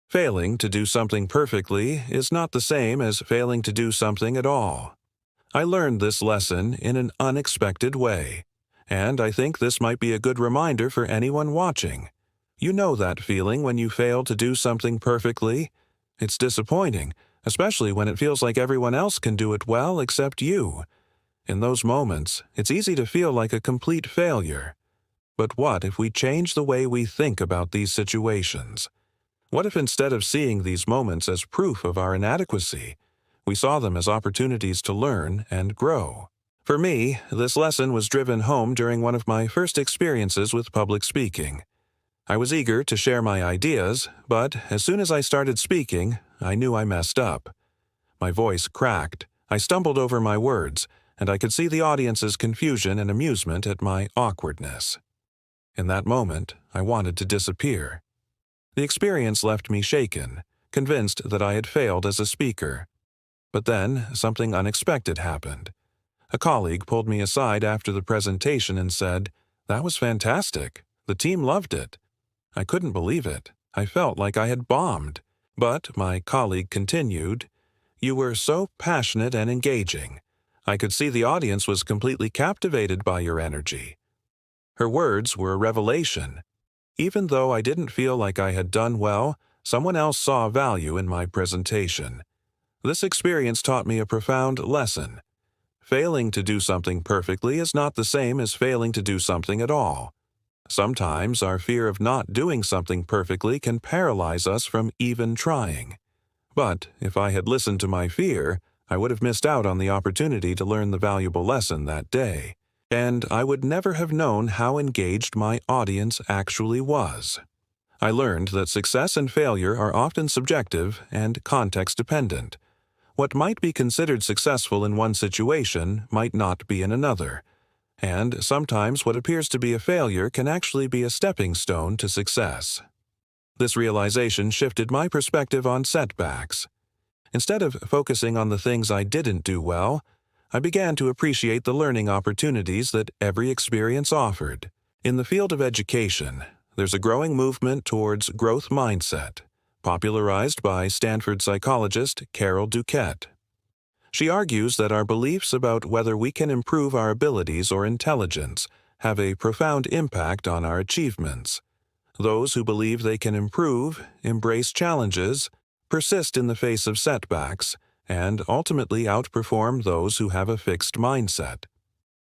Failing to do something perfectly is not the same as failing to do something at all. I learned this lesson in an unexpected way, and I think this might be a good reminder for anyone watching. You know that feeling when you fail to do something perfectly? It's disappointing, especially when it feels like everyone else can do it well except you. In those moments, it's easy to feel like a complete failure. But what if we change the way we think about these situations? What if instead of seeing these moments as proof of our inadequacy, we saw them as opportunities to learn and grow? For me, this lesson was driven home during one of my first experiences with public speaking. I was eager to share my ideas, but as soon as I started speaking, I knew I messed up. My voice cracked, I stumbled over my words, and I could see the audience's confusion and amusement at my awkwardness. In that moment, I wanted to disappear. The experience left me shaken, convinced that I had failed as a speaker. But then, something unexpected happened. A colleague pulled me aside after the presentation and said, "That was fantastic. The team loved it." I couldn't believe it. I felt like I had bombed. But my colleague continued, "You were so passionate and engaging. I could see the audience was completely captivated by your energy." Her words were a revelation. Even though I didn't feel like I had done well, someone else saw value in my presentation. This experience taught me a profound lesson. Failing to do something perfectly is not the same as failing to do something at all. Sometimes our fear of not doing something perfectly can paralyze us from even trying. But if I had listened to my fear, I would have missed out on the opportunity to learn the valuable lesson that day. And I would never have known how engaged my audience actually was. I learned that success and failure are often subjective and context-dependent. What might be considered successful in one situation might not be in another. And sometimes what appears to be a failure can actually be a stepping stone to success. This realization shifted my perspective on setbacks. Instead of focusing on the things I didn't do well, I began to appreciate the learning opportunities that every experience offered. In the field of education, there's a growing movement towards growth mindset, popularized by Stanford psychologist Carol Dweck. She argues that our beliefs about whether we can improve our abilities or intelligence have a profound impact on our achievements. Those who believe they can improve, embrace challenges, persist in the face of setbacks, and ultimately outperform those who have a fixed mindset.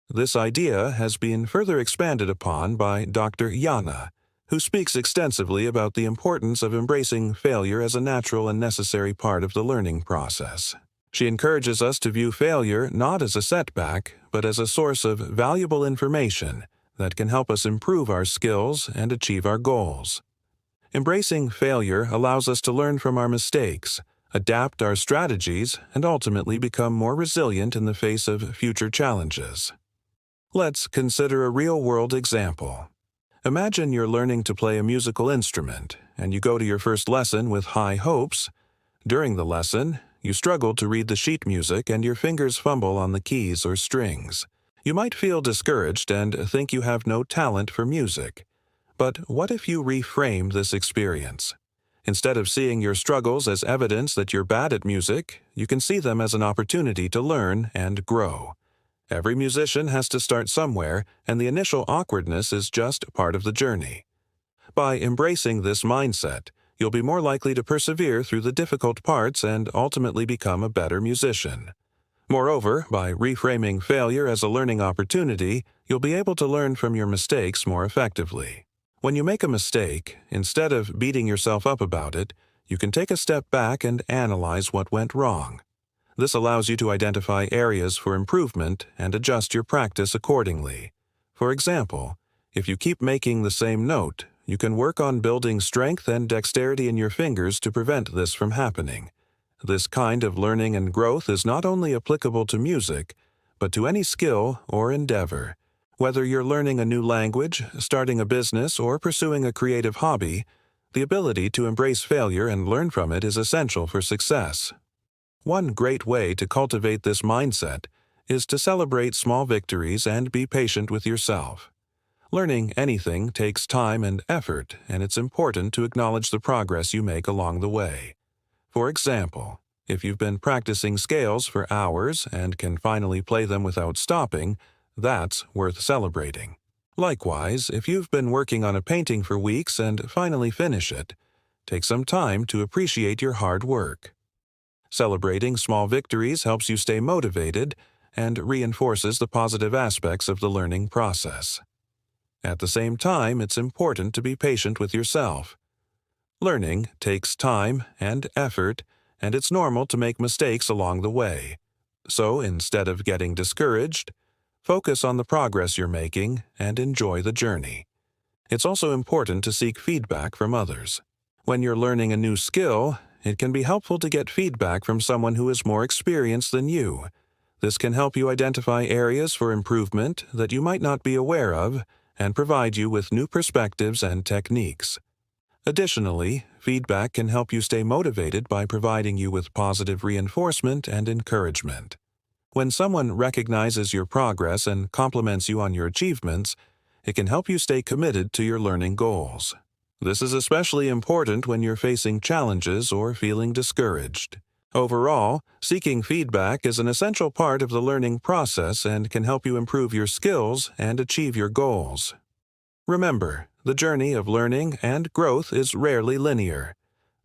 This idea has been further expanded upon by Dr. Yana, who speaks extensively about the importance of embracing failure as a natural and necessary part of the learning process. She encourages us to view failure not as a setback, but as a source of valuable information that can help us improve our skills and achieve our goals. Embracing failure allows us to learn from our mistakes, adapt our strategies, and ultimately become more resilient in the face of future challenges. Let's consider a real-world example. Imagine you're learning to play a musical instrument, and you go to your first lesson with high hopes. During the lesson, you struggle to read the sheet music and your fingers fumble on the keys or strings. You might feel discouraged and think you have no talent for music. But what if you reframe this experience? Instead of seeing your struggles as evidence that you're bad at music, you can see them as an opportunity to learn and grow. Every musician has to start somewhere, and the initial awkwardness is just part of the journey. By embracing this mindset, you'll be more likely to persevere through the difficult parts and ultimately become a better musician. Moreover, by reframing failure as a learning opportunity, you'll be able to learn from your mistakes more effectively. When you make a mistake, instead of beating yourself up about it, you can take a step back and analyze what went wrong. This allows you to identify areas for improvement and adjust your practice accordingly. For example, if you keep making the same note, you can work on building strength and dexterity in your fingers to prevent this from happening. This kind of learning and growth is not only applicable to music, but to any skill or endeavor. Whether you're learning a new language, starting a business, or pursuing a creative hobby, the ability to embrace failure and learn from it is essential for success. One great way to cultivate this mindset is to celebrate small victories and be patient with yourself. Learning anything takes time and effort, and it's important to acknowledge the progress you make along the way. For example, if you've been practicing scales for hours and can finally play them without stopping, that's worth celebrating. Likewise, if you've been working on a painting for weeks and finally finish it, take some time to appreciate your hard work. Celebrating small victories helps you stay motivated and reinforces the positive aspects of the learning process. At the same time, it's important to be patient with yourself. Learning takes time and effort, and it's normal to make mistakes along the way. So instead of getting discouraged, focus on the progress you're making and enjoy the journey. It's also important to seek feedback from others. When you're learning a new skill, it can be helpful to get feedback from someone who is more experienced than you. This can help you identify areas for improvement that you might not be aware of and provide you with new perspectives and techniques. Additionally, feedback can help you stay motivated by providing you with positive reinforcement and encouragement. When someone recognizes your progress and compliments you on your achievements, it can help you stay committed to your learning goals. This is especially important when you're facing challenges or feeling discouraged. Overall, seeking feedback is an essential part of the learning process and can help you improve your skills and achieve your goals. Remember, the journey of learning and growth is rarely linear.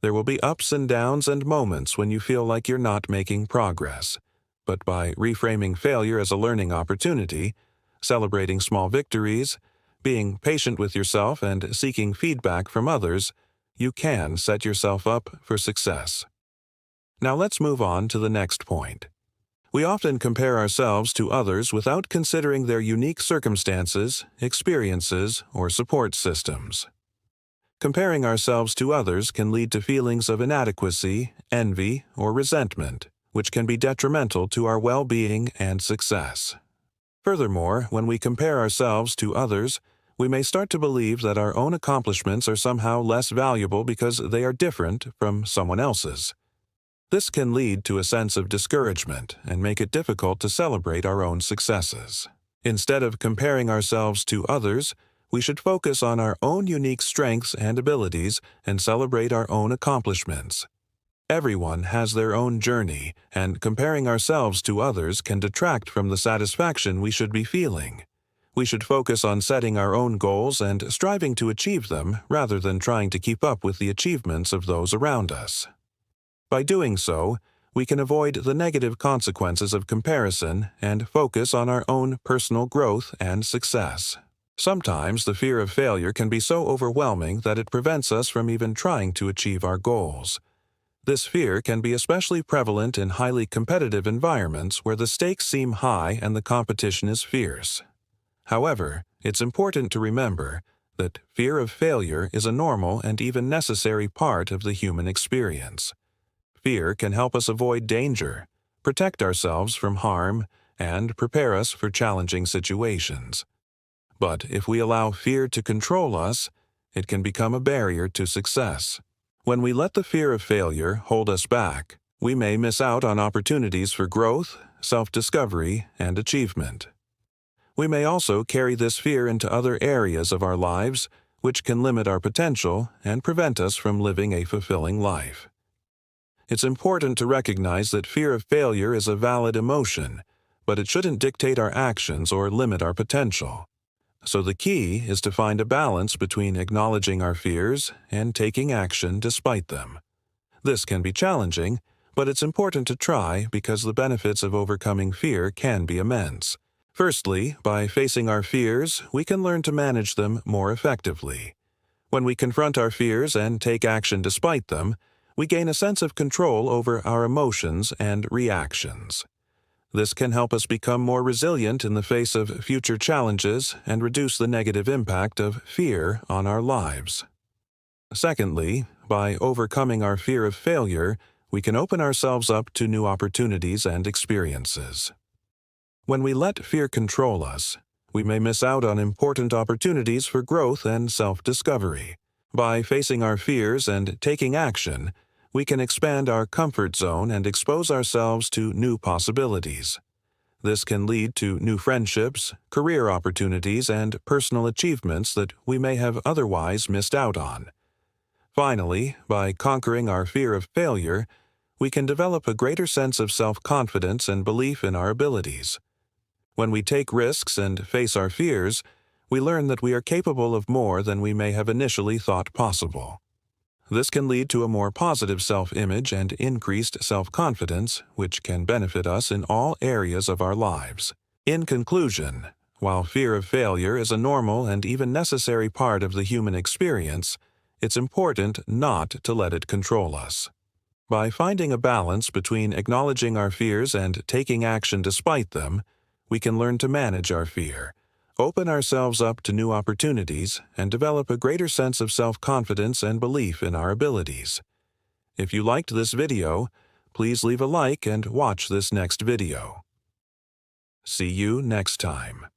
There will be ups and downs and moments when you feel like you're not making progress. But by reframing failure as a learning opportunity, celebrating small victories, being patient with yourself, and seeking feedback from others, you can set yourself up for success. Now let's move on to the next point. We often compare ourselves to others without considering their unique circumstances, experiences, or support systems. Comparing ourselves to others can lead to feelings of inadequacy, envy, or resentment, which can be detrimental to our well-being and success. Furthermore, when we compare ourselves to others, we may start to believe that our own accomplishments are somehow less valuable because they are different from someone else's. This can lead to a sense of discouragement and make it difficult to celebrate our own successes. Instead of comparing ourselves to others, we should focus on our own unique strengths and abilities and celebrate our own accomplishments. Everyone has their own journey, and comparing ourselves to others can detract from the satisfaction we should be feeling. We should focus on setting our own goals and striving to achieve them rather than trying to keep up with the achievements of those around us. By doing so, we can avoid the negative consequences of comparison and focus on our own personal growth and success. Sometimes the fear of failure can be so overwhelming that it prevents us from even trying to achieve our goals. This fear can be especially prevalent in highly competitive environments where the stakes seem high and the competition is fierce. However, it's important to remember that fear of failure is a normal and even necessary part of the human experience. Fear can help us avoid danger, protect ourselves from harm, and prepare us for challenging situations. But if we allow fear to control us, it can become a barrier to success. When we let the fear of failure hold us back, we may miss out on opportunities for growth, self-discovery, and achievement. We may also carry this fear into other areas of our lives, which can limit our potential and prevent us from living a fulfilling life. It's important to recognize that fear of failure is a valid emotion, but it shouldn't dictate our actions or limit our potential. So the key is to find a balance between acknowledging our fears and taking action despite them. This can be challenging, but it's important to try because the benefits of overcoming fear can be immense. Firstly, by facing our fears, we can learn to manage them more effectively. When we confront our fears and take action despite them, we gain a sense of control over our emotions and reactions. This can help us become more resilient in the face of future challenges and reduce the negative impact of fear on our lives. Secondly, by overcoming our fear of failure, we can open ourselves up to new opportunities and experiences. When we let fear control us, we may miss out on important opportunities for growth and self-discovery. By facing our fears and taking action, we can expand our comfort zone and expose ourselves to new possibilities. This can lead to new friendships, career opportunities, and personal achievements that we may have otherwise missed out on. Finally, by conquering our fear of failure, we can develop a greater sense of self-confidence and belief in our abilities. When we take risks and face our fears, we learn that we are capable of more than we may have initially thought possible. This can lead to a more positive self-image and increased self-confidence, which can benefit us in all areas of our lives. In conclusion, while fear of failure is a normal and even necessary part of the human experience, it's important not to let it control us. By finding a balance between acknowledging our fears and taking action despite them, we can learn to manage our fear, open ourselves up to new opportunities, and develop a greater sense of self-confidence and belief in our abilities. If you liked this video, please leave a like and watch this next video. See you next time.